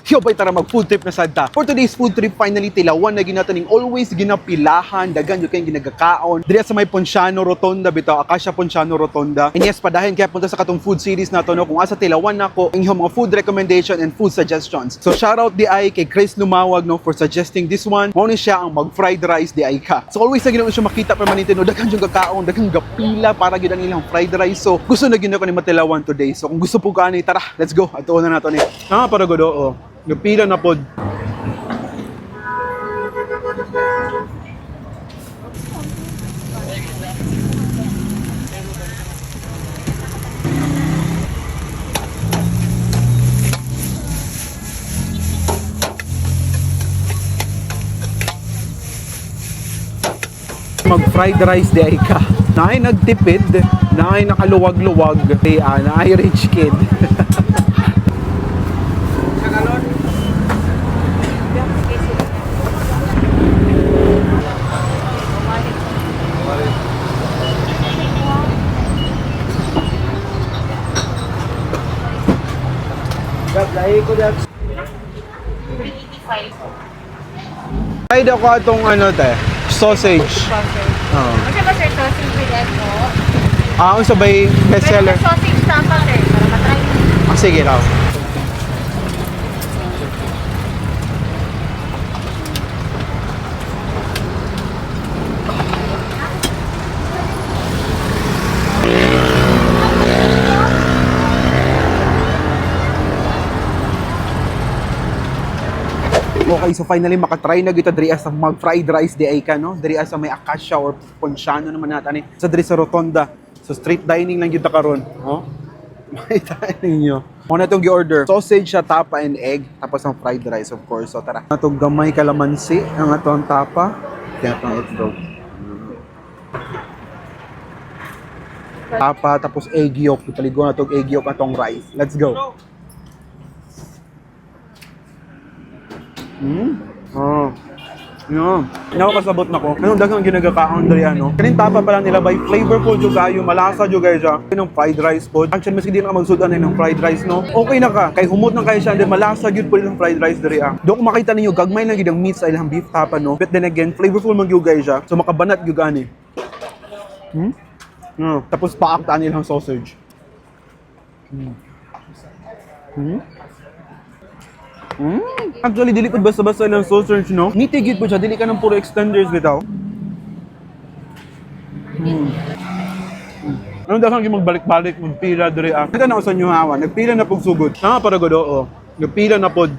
Yo pay tara mag food trip na sad ta. For today's food trip finally tilawan na ginataning always ginapilahan dagan yung kayong ginagakaon. Diri sa may Ponciano Rotonda bitaw, Acacia Ponciano Rotonda. And yes, padahin kaya punta sa katong food series na to no kung asa tilawan nako ang inyong mga food recommendation and food suggestions. So shout out di ay kay Chris Lumawag no for suggesting this one. Mao ni siya ang mag fried rice di ay ka. So always na ginaon siya makita permanente no dagan yung kakaon, dagan gapila para gyud ang ilang fried rice. So gusto na gyud ko ni matilawan today. So kung gusto po ka ani tara, let's go. Ato na nato ni. Para godo oh. Gapila na pod. Mag fried rice di ay ka. Naay nagtipid, naay nakaluwag-luwag, naay rich kid. Ay, ako atong ano te, sausage. Oo. Kasi ba sir, sausage with egg po? Ang sabay bestseller. Pero sausage tapa sir, para matry mo. Sige raw. Okay, so finally makatry na kita diri sa mag fried rice di ay ka no. Diri sa may Acacia or Ponciano naman natin ani. Sa diri sa Rotonda. So street dining lang gyud ta karon, oh. Makita ninyo. Mo na tong gi-order. Sausage siya, tapa and egg, tapos ang fried rice of course. So tara. Atong gamay kalamansi ang atong tapa, kaya atong itlog. Tapa tapos egg yolk, ipaligo na tong egg yolk atong rice. Let's go. Oh. Yo. Nakakasabot na ko. Anong daghang ginagakaon diri ano? Kanin tapa pa lang nila by flavorful jud kayo, malasa jud kayo siya. Yung fried rice po. Actually mas hindi na magsudan ng fried rice no. Okay na ka. Kay humot na kayo siya, then malasa jud po yung fried rice diri ah. Do ko makita ninyo gagmay lang gid ang meat sa ilang beef tapa no. But then again, flavorful man gyud kayo siya. So makabanat gyud ani. Tapos paaktaan nilang sausage. Actually, dili po basta-basta lang sausage, no? Nitigit po siya, dili ka ng puro extenders bitaw. Ano daw kang magbalik-balik, magpila diri ah. Kita na ko sa inyo hawa, nagpila na pog sugod. Para godo, oh. Nagpila na pod.